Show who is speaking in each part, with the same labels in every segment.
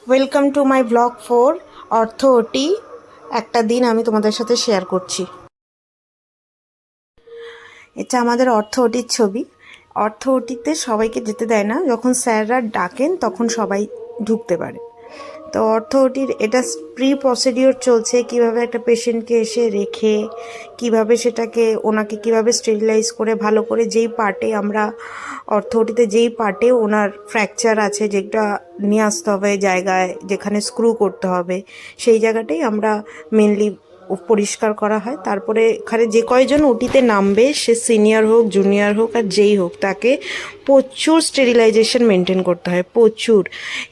Speaker 1: Welcome to my blog 4 অর্থ ওটি। একটা দিন আমি তোমাদের সাথে শেয়ার করছি। এটা আমাদের অর্থ ওটির ছবি। অর্থ ওটিতে সবাইকে যেতে দেয় না, যখন স্যাররা ডাকেন তখন সবাই ঢুকতে পারে। তো অর্থ ওটির এটা প্রি প্রসিডিওর চলছে, কিভাবে একটা পেশেন্টকে এসে রেখে কিভাবে সেটাকে ওনাকে কিভাবে স্টেরিলাইজ করে ভালো করে যেই পার্টে আমরা অর্থ ওটিতে যেই পার্টে ওনার ফ্র্যাকচার আছে যেটা নিয়ে আসতে হবে জায়গায়, যেখানে স্ক্রু করতে হবে সেই জায়গাটাই আমরা মেনলি পরিষ্কার করা হয়। তারপরে এখানে যে কয়জন ওটিতে নামবে, সে সিনিয়র হোক জুনিয়র হোক আর যেই হোক, তাকে প্রচুর স্টেরিলাইজেশন মেনটেন করতে হয়, প্রচুর।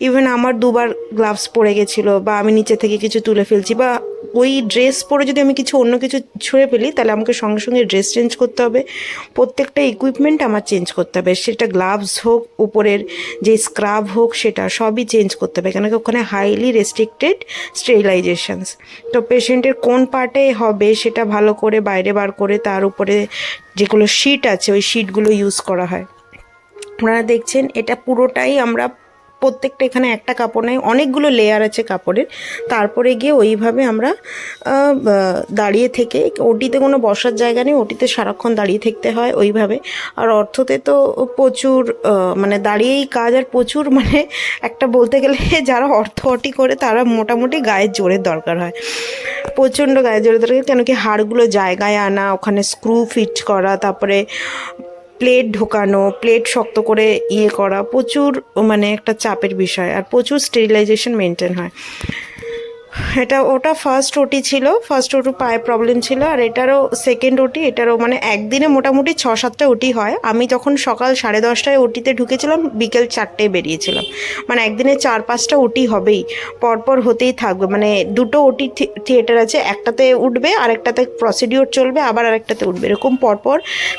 Speaker 1: ইভেন আমার দুবার গ্লাভস পরে গেছিলো, বা আমি নিচে থেকে কিছু তুলে ফেলছি, বা ওই ড্রেস পরে যদি আমি কিছু অন্য কিছু ছুঁড়ে ফেলি তাহলে আমাকে সঙ্গে সঙ্গে ড্রেস চেঞ্জ করতে হবে। প্রত্যেকটা ইকুইপমেন্ট আমার চেঞ্জ করতে হবে, সেটা গ্লাভস হোক, উপরের যে স্ক্রাব হোক, সেটা সবই চেঞ্জ করতে হবে, কেন কি ওখানে হাইলি রেস্ট্রিক্টেড স্টেরিলাইজেশনস। তো পেশেন্টের কোন পার্টে হবে সেটা ভালো করে বাইরে বার করে তার উপরে যেগুলো শিট আছে ওই শিটগুলো ইউজ করা হয়। আপনারা দেখছেন এটা পুরোটাই আমরা প্রত্যেকটা, এখানে একটা কাপড় নেই, অনেকগুলো লেয়ার আছে কাপড়ের। তারপরে গিয়ে ওইভাবে আমরা দাঁড়িয়ে থেকে, ওটিতে কোনো বসার জায়গা নেই, ওটিতে সারাক্ষণ দাঁড়িয়ে থাকতে হয় ওইভাবে। আর অর্থতে তো প্রচুর মানে দাঁড়িয়েই কাজ, আর প্রচুর মানে একটা বলতে গেলে যারা অর্থ করে তারা মোটামুটি গায়ের জোরের দরকার হয়, প্রচণ্ড গায়ের জোরের দরকার। কেন কি হাড়গুলো জায়গায় আনা, ওখানে স্ক্রু ফিট করা, তারপরে প্লেট ঢোকানো, প্লেট শক্ত করে করা, প্রচুর মানে একটা চাপের বিষয়, আর প্রচুর স্টেরিলাইজেশন মেনটেন হয়। ওটা ফার্স্ট ওটি ছিল, ফার্স্ট ওটি পায়ে প্রবলেম ছিল, আর এটারও সেকেন্ড ওটি। এটারও মানে একদিনে মোটামুটি 6-7টা ওটি হয়। আমি যখন সকাল 10:30টায় ওটিতে ঢুকেছিলাম, বিকেল 4টেয় বেরিয়েছিলাম। মানে একদিনে 4-5টা ওটি হবেই, পরপর হতেই থাকবে। মানে দুটো ওটি থিয়েটার আছে, একটাতে উঠবে, আরেকটাতে প্রসিডিওর চলবে, আবার আরেকটাতে উঠবে, এরকম পরপর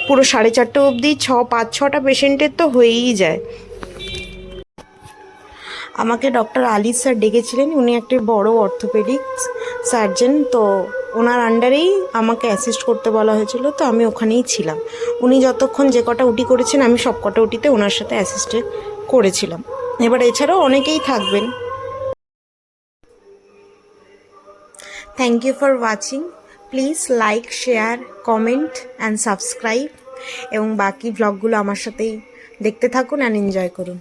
Speaker 1: পুরো 4:30 অবধি 5-6টা পেশেন্টের তো হয়েই যায়। আমাকে ডক্টর আলী স্যার ডেকেছিলেন, উনি একটি বড় অর্থোপেডিক্স সার্জন। তো ওনার আন্ডারেই আমাকে অ্যাসিস্ট করতে বলা হয়েছিল, তো আমি ওখানেই ছিলাম। উনি যতক্ষণ যে কটা উটি করেছেন আমি সব কটা উটিতে ওনার সাথে অ্যাসিস্টে করেছিলাম। এবার এছাড়াও অনেকেই থাকবেন। Thank you for watching. Please like, share, comment and subscribe, এবং বাকি ভ্লগগুলো আমার সাথেই দেখতে থাকুন অ্যান্ড এনজয় করুন।